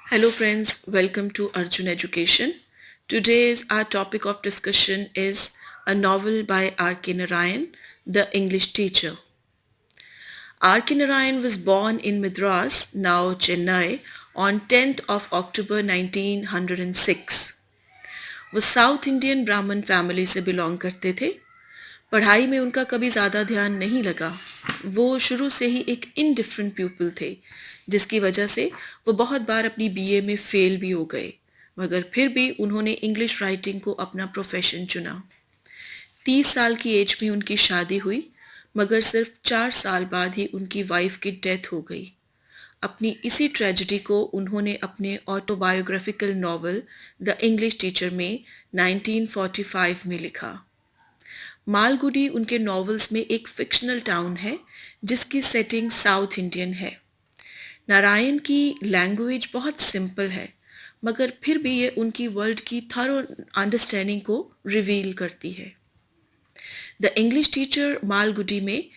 Hello friends, welcome to Arjun Education. Today's our topic of discussion is a novel by R.K. Narayan, The English Teacher. R.K. Narayan was born in Madras, now Chennai, on 10th of October 1906. वो south Indian ब्राह्मण family से belong करते थे। पढ़ाई में उनका कभी ज़्यादा ध्यान नहीं लगा। वो शुरू से ही एक इनडिफरेंट प्यूपिल थे, जिसकी वजह से वो बहुत बार अपनी बीए में फेल भी हो गए, मगर फिर भी उन्होंने इंग्लिश राइटिंग को अपना प्रोफेशन चुना। 30 साल की एज में उनकी शादी हुई, मगर सिर्फ 4 साल बाद ही उनकी वाइफ की डेथ हो गई। अपनी इसी ट्रेजेडी को उन्होंने अपने autobiographical novel the English teacher में 1945 में लिखा। मालगुडी उनके नॉवेल्स में एक फिक्शनल टाउन है जिसकी सेटिंग साउथ इंडियन है। नारायण की लैंग्वेज बहुत सिंपल है, मगर फिर भी ये उनकी वर्ल्ड की थरो अंडरस्टैंडिंग को रिवील करती है। द इंग्लिश टीचर मालगुडी में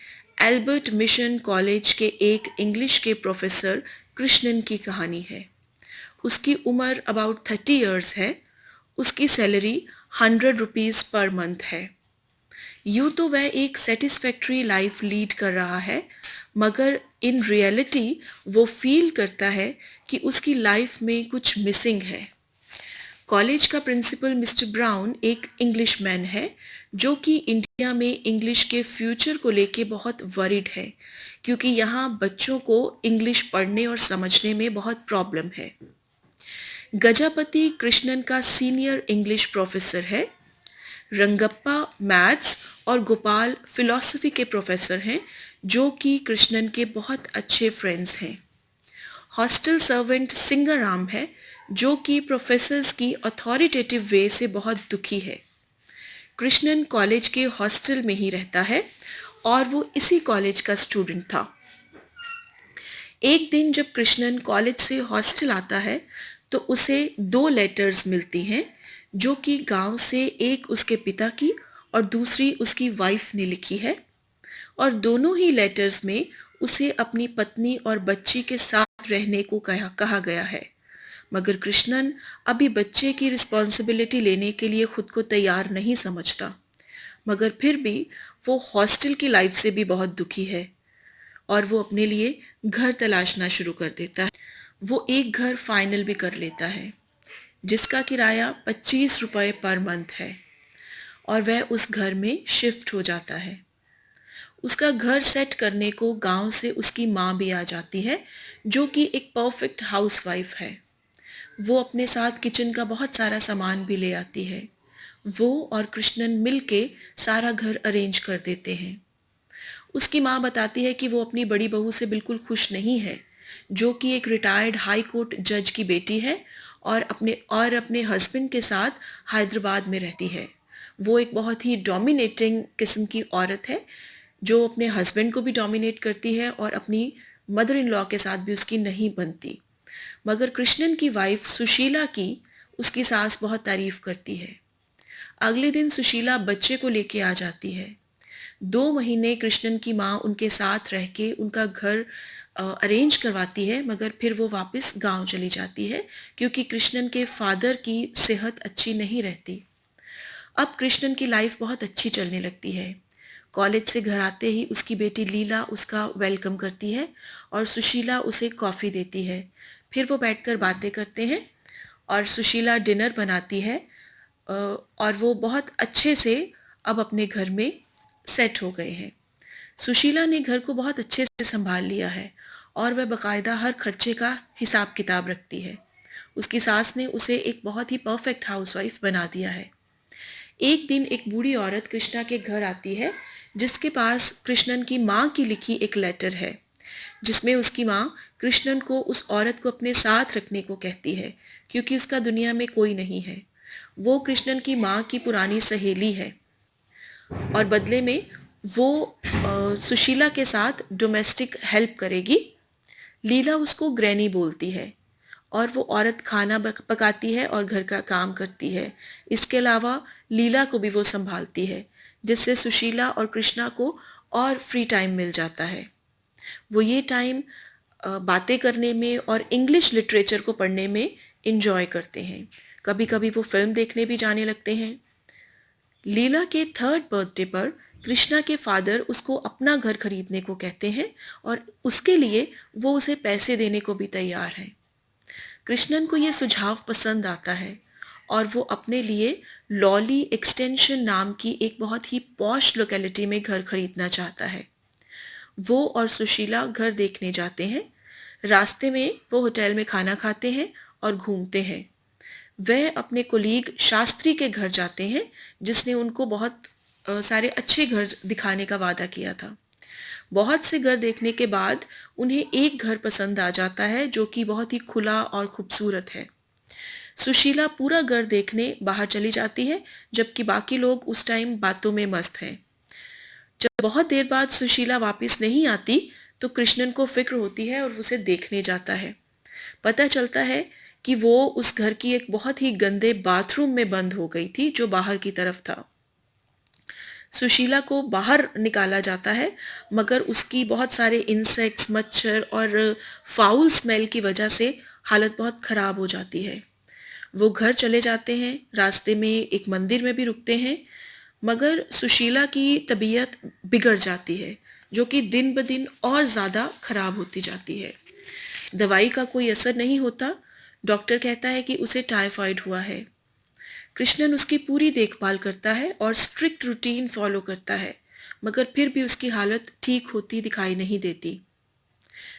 एल्बर्ट मिशन कॉलेज के एक इंग्लिश के प्रोफेसर कृष्णन की कहानी है। उसकी उम्र अबाउट 30 ईयर्स है। उसकी सैलरी 100 रुपीज़ पर मंथ है। यूँ तो वह एक सेटिस्फैक्ट्री लाइफ लीड कर रहा है, मगर इन रियलिटी वो फील करता है कि उसकी लाइफ में कुछ मिसिंग है। कॉलेज का प्रिंसिपल मिस्टर ब्राउन एक इंग्लिश मैन है जो कि इंडिया में इंग्लिश के फ्यूचर को लेके बहुत वरीड है, क्योंकि यहाँ बच्चों को इंग्लिश पढ़ने और समझने में बहुत प्रॉब्लम है। गजापति कृष्णन का सीनियर इंग्लिश प्रोफेसर है। रंगप्पा मैथ्स और गोपाल फिलॉसफी के प्रोफेसर हैं, जो कि कृष्णन के बहुत अच्छे फ्रेंड्स हैं। हॉस्टल सर्वेंट सिंगाराम है, जो कि प्रोफेसर्स की अथॉरिटेटिव वे से बहुत दुखी है। कृष्णन कॉलेज के हॉस्टल में ही रहता है और वो इसी कॉलेज का स्टूडेंट था। एक दिन जब कृष्णन कॉलेज से हॉस्टल आता है तो उसे 2 लेटर्स मिलती हैं, जो कि गांव से एक उसके पिता की और दूसरी उसकी वाइफ ने लिखी है, और दोनों ही लेटर्स में उसे अपनी पत्नी और बच्ची के साथ रहने को कहा गया है। मगर कृष्णन अभी बच्चे की रिस्पॉन्सिबिलिटी लेने के लिए खुद को तैयार नहीं समझता, मगर फिर भी वो हॉस्टल की लाइफ से भी बहुत दुखी है और वो अपने लिए घर तलाशना शुरू कर देता है। वो एक घर फाइनल भी कर लेता है जिसका किराया 25 रुपये पर मंथ है, और वह उस घर में शिफ्ट हो जाता है। उसका घर सेट करने को गांव से उसकी माँ भी आ जाती है, जो कि एक परफेक्ट हाउसवाइफ है। वो अपने साथ किचन का बहुत सारा सामान भी ले आती है। वो और कृष्णन मिल के सारा घर अरेंज कर देते हैं। उसकी माँ बताती है कि वो अपनी बड़ी बहू से बिल्कुल खुश नहीं है, जो कि एक रिटायर्ड हाई कोर्ट जज की बेटी है और अपने हस्बैंड के साथ हैदराबाद में रहती है। वो एक बहुत ही डोमिनेटिंग किस्म की औरत है, जो अपने हस्बैंड को भी डोमिनेट करती है और अपनी मदर इन लॉ के साथ भी उसकी नहीं बनती। मगर कृष्णन की वाइफ सुशीला की उसकी सास बहुत तारीफ करती है। अगले दिन सुशीला बच्चे को लेके आ जाती है। 2 महीने कृष्णन की माँ उनके साथ रह के उनका घर अरेंज करवाती है, मगर फिर वो वापस गांव चली जाती है क्योंकि कृष्णन के फादर की सेहत अच्छी नहीं रहती। अब कृष्णन की लाइफ बहुत अच्छी चलने लगती है। कॉलेज से घर आते ही उसकी बेटी लीला उसका वेलकम करती है और सुशीला उसे कॉफ़ी देती है। फिर वो बैठकर बातें करते हैं और सुशीला डिनर बनाती है, और वो बहुत अच्छे से अब अपने घर में सेट हो गए हैं। सुशीला ने घर को बहुत अच्छे से संभाल लिया है और वह बाकायदा हर खर्चे का हिसाब किताब रखती है। उसकी सास ने उसे एक बहुत ही परफेक्ट हाउसवाइफ बना दिया है। एक दिन एक बूढ़ी औरत कृष्णा के घर आती है, जिसके पास कृष्णन की माँ की लिखी एक लेटर है, जिसमें उसकी माँ कृष्णन को उस औरत को अपने साथ रखने को कहती है, क्योंकि उसका दुनिया में कोई नहीं है। वो कृष्णन की माँ की पुरानी सहेली है और बदले में वो सुशीला के साथ डोमेस्टिक हेल्प करेगी। लीला उसको ग्रैनी बोलती है और वो औरत खाना पकाती है और घर का काम करती है। इसके अलावा लीला को भी वो संभालती है, जिससे सुशीला और कृष्णा को और फ्री टाइम मिल जाता है। वो ये टाइम बातें करने में और इंग्लिश लिटरेचर को पढ़ने में इंजॉय करते हैं। कभी कभी वो फिल्म देखने भी जाने लगते हैं। लीला के थर्ड बर्थडे पर कृष्णा के फादर उसको अपना घर खरीदने को कहते हैं और उसके लिए वो उसे पैसे देने को भी तैयार है। कृष्णन को ये सुझाव पसंद आता है और वो अपने लिए लॉली एक्सटेंशन नाम की एक बहुत ही पॉश लोकेलिटी में घर खरीदना चाहता है। वो और सुशीला घर देखने जाते हैं। रास्ते में वो होटल में खाना खाते हैं और घूमते हैं। वह अपने कोलीग शास्त्री के घर जाते हैं जिसने उनको बहुत सारे अच्छे घर दिखाने का वादा किया था। बहुत से घर देखने के बाद उन्हें एक घर पसंद आ जाता है जो कि बहुत ही खुला और खूबसूरत है। सुशीला पूरा घर देखने बाहर चली जाती है जबकि बाकी लोग उस टाइम बातों में मस्त हैं। जब बहुत देर बाद सुशीला वापस नहीं आती तो कृष्णन को फिक्र होती है और उसे देखने जाता है। पता चलता है कि वो उस घर की एक बहुत ही गंदे बाथरूम में बंद हो गई थी जो बाहर की तरफ था। सुशीला को बाहर निकाला जाता है मगर उसकी बहुत सारे इंसेक्ट्स, मच्छर और फाउल स्मेल की वजह से हालत बहुत ख़राब हो जाती है। वो घर चले जाते हैं, रास्ते में एक मंदिर में भी रुकते हैं मगर सुशीला की तबीयत बिगड़ जाती है जो कि दिन ब दिन और ज़्यादा ख़राब होती जाती है। दवाई का कोई असर नहीं होता। डॉक्टर कहता है कि उसे टाइफाइड हुआ है। कृष्णन उसकी पूरी देखभाल करता है और स्ट्रिक्ट रूटीन फॉलो करता है मगर फिर भी उसकी हालत ठीक होती दिखाई नहीं देती।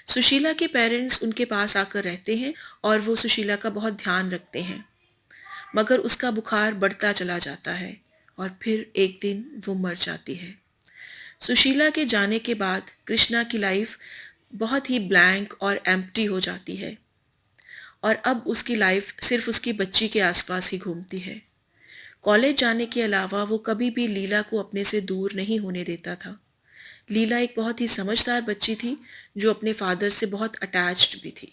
सुशीला के पेरेंट्स उनके पास आकर रहते हैं और वो सुशीला का बहुत ध्यान रखते हैं मगर उसका बुखार बढ़ता चला जाता है और फिर एक दिन वो मर जाती है। सुशीला के जाने के बाद कृष्णा की लाइफ बहुत ही ब्लैंक और एम्प्टी हो जाती है और अब उसकी लाइफ सिर्फ उसकी बच्ची के आसपास ही घूमती है। कॉलेज जाने के अलावा वो कभी भी लीला को अपने से दूर नहीं होने देता था। लीला एक बहुत ही समझदार बच्ची थी जो अपने फादर से बहुत अटैच्ड भी थी।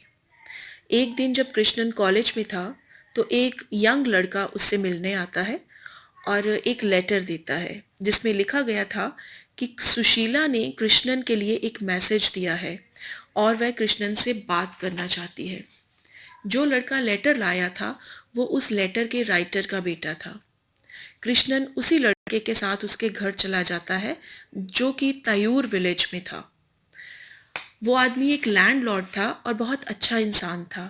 एक दिन जब कृष्णन कॉलेज में था तो एक यंग लड़का उससे मिलने आता है और एक लेटर देता है जिसमें लिखा गया था कि सुशीला ने कृष्णन के लिए एक मैसेज दिया है और वह कृष्णन से बात करना चाहती है। जो लड़का लेटर लाया था वो उस लेटर के राइटर का बेटा था। कृष्णन उसी लड़के के साथ उसके घर चला जाता है जो कि तयूर विलेज में था। वो आदमी एक लैंडलॉर्ड था और बहुत अच्छा इंसान था।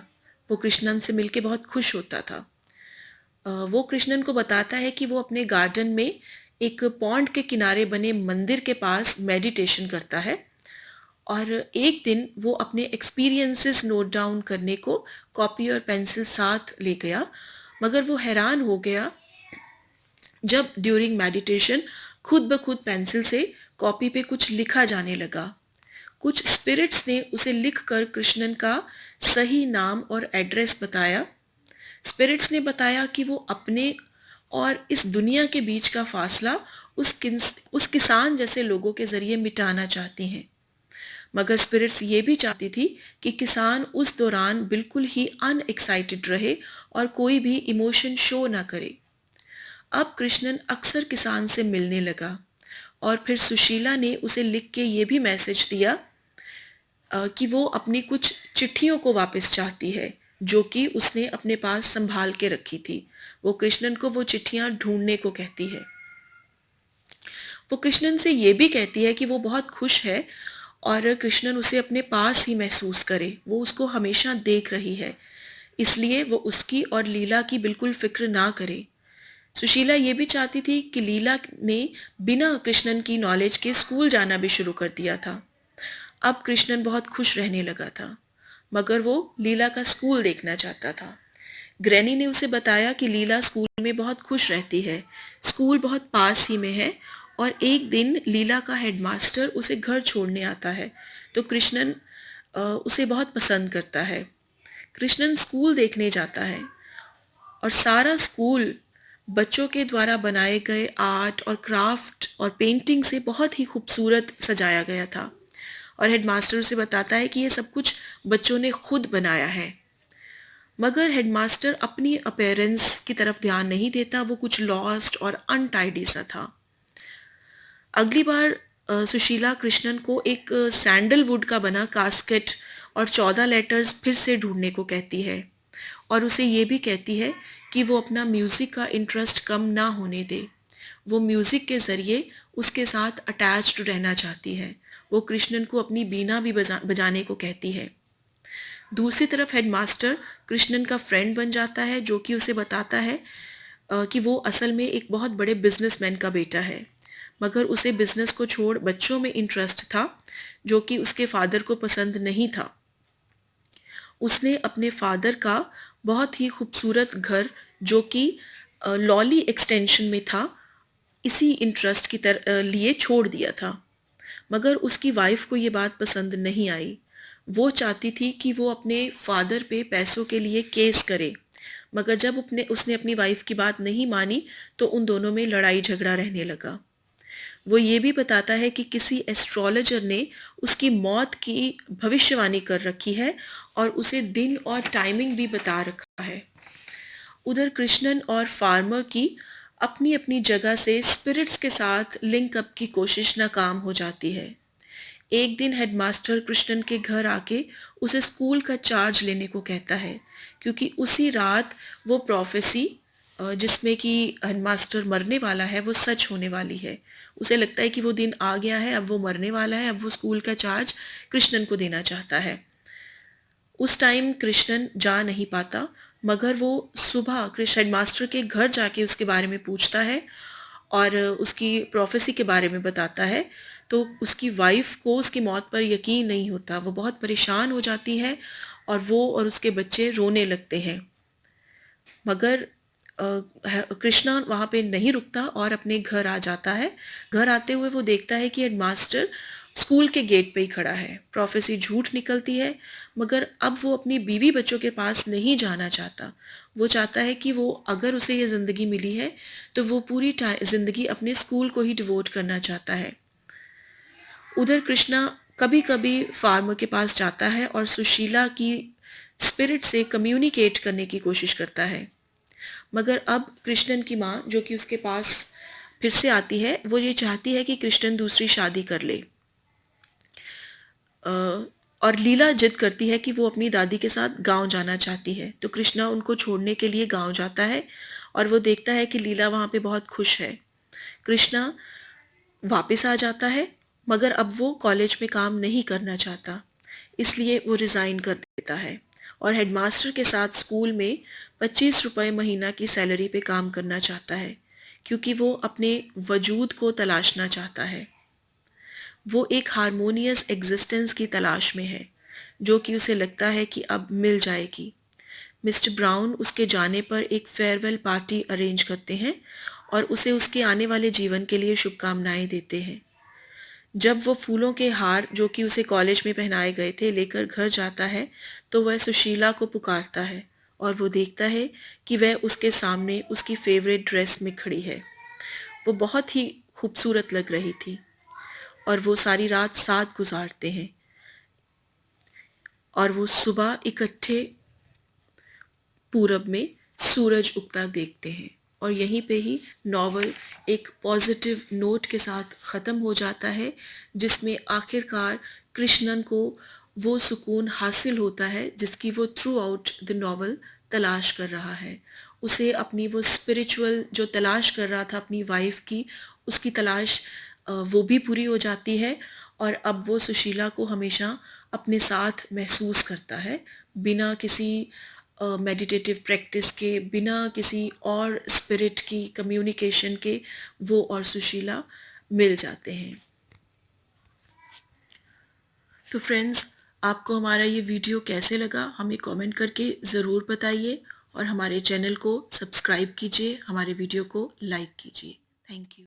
वो कृष्णन से मिलके बहुत खुश होता था। वो कृष्णन को बताता है कि वो अपने गार्डन में एक पॉन्ड के किनारे बने मंदिर के पास मेडिटेशन करता है और एक दिन वो अपने एक्सपीरियंसेस नोट डाउन करने को कॉपी और पेंसिल साथ ले गया मगर वो हैरान हो गया जब ड्यूरिंग मेडिटेशन खुद ब खुद पेंसिल से कॉपी पे कुछ लिखा जाने लगा। कुछ स्पिरिट्स ने उसे लिखकर कृष्णन का सही नाम और एड्रेस बताया। स्पिरिट्स ने बताया कि वो अपने और इस दुनिया के बीच का फासला उस किसान जैसे लोगों के ज़रिए मिटाना चाहती हैं। मगर स्पिरिट्स ये भी चाहती थी कि किसान उस दौरान बिल्कुल ही अनएक्साइटेड रहे और कोई भी इमोशन शो ना करे। अब कृष्णन अक्सर किसान से मिलने लगा और फिर सुशीला ने उसे लिख के ये भी मैसेज दिया कि वो अपनी कुछ चिट्ठियों को वापस चाहती है जो कि उसने अपने पास संभाल के रखी थी। वो कृष्णन को वो चिट्ठियां ढूंढने को कहती है। वो कृष्णन से ये भी कहती है कि वो बहुत खुश है और कृष्णन उसे अपने पास ही महसूस करे। वो उसको हमेशा देख रही है, इसलिए वो उसकी और लीला की बिल्कुल फिक्र ना करे। सुशीला ये भी चाहती थी कि लीला ने बिना कृष्णन की नॉलेज के स्कूल जाना भी शुरू कर दिया था। अब कृष्णन बहुत खुश रहने लगा था मगर वो लीला का स्कूल देखना चाहता था। ग्रैनी ने उसे बताया कि लीला स्कूल में बहुत खुश रहती है, स्कूल बहुत पास ही में है और एक दिन लीला का हेडमास्टर उसे घर छोड़ने आता है तो कृष्णन उसे बहुत पसंद करता है। कृष्णन स्कूल देखने जाता है और सारा स्कूल बच्चों के द्वारा बनाए गए आर्ट और क्राफ्ट और पेंटिंग से बहुत ही खूबसूरत सजाया गया था और हेडमास्टर उसे बताता है कि ये सब कुछ बच्चों ने खुद बनाया है। मगर हेडमास्टर अपनी अपीयरेंस की तरफ ध्यान नहीं देता, वो कुछ लॉस्ट और अनटाइडी सा था। अगली बार सुशीला कृष्णन को एक सैंडलवुड का बना कास्केट और 14 लेटर्स फिर से ढूंढने को कहती है और उसे ये भी कहती है कि वो अपना म्यूज़िक का इंटरेस्ट कम ना होने दे। वो म्यूज़िक के ज़रिए उसके साथ अटैच्ड रहना चाहती है। वो कृष्णन को अपनी बीना भी बजाने को कहती है। दूसरी तरफ हेडमास्टर कृष्णन का फ्रेंड बन जाता है, जो कि उसे बताता है कि वो असल में एक बहुत बड़े बिजनेसमैन का बेटा है, मगर उसे बिजनेस को छोड़ बच्चों में इंटरेस्ट था, जो कि उसके फादर को पसंद नहीं था। उसने अपने फादर का बहुत ही खूबसूरत घर, जो कि लॉली एक्सटेंशन में था, इसी इंटरेस्ट की लिए छोड़ दिया था। मगर उसकी वाइफ को ये बात पसंद नहीं आई। वो चाहती थी कि वो अपने फादर पे पैसों के लिए केस करे, मगर जब उसने अपनी वाइफ की बात नहीं मानी तो उन दोनों में लड़ाई झगड़ा रहने लगा। वो ये भी बताता है कि किसी एस्ट्रोलॉजर ने उसकी मौत की भविष्यवाणी कर रखी है और उसे दिन और टाइमिंग भी बता रखा है। उधर कृष्णन और फार्मर की अपनी अपनी जगह से स्पिरिट्स के साथ लिंक अप की कोशिश नाकाम हो जाती है। एक दिन हेडमास्टर कृष्णन के घर आके उसे स्कूल का चार्ज लेने को कहता है, क्योंकि उसी रात वो प्रोफेसी जिसमें कि हेडमास्टर मरने वाला है वो सच होने वाली है। उसे लगता है कि वो दिन आ गया है, अब वो मरने वाला है, अब वो स्कूल का चार्ज कृष्णन को देना चाहता है। उस टाइम कृष्णन जा नहीं पाता, मगर वो सुबह हेडमास्टर के घर जाके उसके बारे में पूछता है और उसकी प्रोफेसी के बारे में बताता है। तो उसकी वाइफ को उसकी मौत पर यकीन नहीं होता। वो बहुत परेशान हो जाती है और वो और उसके बच्चे रोने लगते हैं। मगर कृष्णा वहाँ पे नहीं रुकता और अपने घर आ जाता है। घर आते हुए वो देखता है कि हेडमास्टर स्कूल के गेट पे ही खड़ा है। प्रोफेसी झूठ निकलती है, मगर अब वो अपनी बीवी बच्चों के पास नहीं जाना चाहता। वो चाहता है कि वो, अगर उसे ये ज़िंदगी मिली है तो वो पूरी ज़िंदगी अपने स्कूल को ही डिवोट करना चाहता है। उधर कृष्णा कभी कभी फार्मर के पास जाता है और सुशीला की स्पिरिट से कम्युनिकेट करने की कोशिश करता है। मगर अब कृष्णन की माँ, जो कि उसके पास फिर से आती है, वो ये चाहती है कि कृष्णन दूसरी शादी कर ले। और लीला जिद करती है कि वो अपनी दादी के साथ गांव जाना चाहती है, तो कृष्णा उनको छोड़ने के लिए गांव जाता है और वो देखता है कि लीला वहाँ पे बहुत खुश है। कृष्णा वापस आ जाता है, मगर अब वो कॉलेज में काम नहीं करना चाहता, इसलिए वो रिज़ाइन कर देता है और हेडमास्टर के साथ स्कूल में 25 रुपये महीना की सैलरी पे काम करना चाहता है, क्योंकि वो अपने वजूद को तलाशना चाहता है। वो एक हारमोनियस एग्जिस्टेंस की तलाश में है, जो कि उसे लगता है कि अब मिल जाएगी। मिस्टर ब्राउन उसके जाने पर एक फेयरवेल पार्टी अरेंज करते हैं और उसे उसके आने वाले जीवन के लिए शुभकामनाएं देते हैं। जब वो फूलों के हार, जो कि उसे कॉलेज में पहनाए गए थे, लेकर घर जाता है, तो वह सुशीला को पुकारता है और वो देखता है कि वह उसके सामने उसकी फेवरेट ड्रेस में खड़ी है। वो बहुत ही खूबसूरत लग रही थी और वो सारी रात साथ गुजारते हैं और वो सुबह इकट्ठे पूरब में सूरज उगता देखते हैं। और यहीं पे ही नॉवल एक पॉजिटिव नोट के साथ ख़त्म हो जाता है, जिसमें आखिरकार कृष्णन को वो सुकून हासिल होता है जिसकी वो थ्रू आउट द नॉवल तलाश कर रहा है। उसे अपनी वो स्पिरिचुअल जो तलाश कर रहा था अपनी वाइफ की, उसकी तलाश वो भी पूरी हो जाती है और अब वो सुशीला को हमेशा अपने साथ महसूस करता है, बिना किसी मेडिटेटिव प्रैक्टिस के, बिना किसी और स्पिरिट की कम्युनिकेशन के। वो और सुशीला मिल जाते हैं। तो फ्रेंड्स, आपको हमारा ये वीडियो कैसे लगा हमें कमेंट करके ज़रूर बताइए और हमारे चैनल को सब्सक्राइब कीजिए, हमारे वीडियो को लाइक कीजिए। Thank you.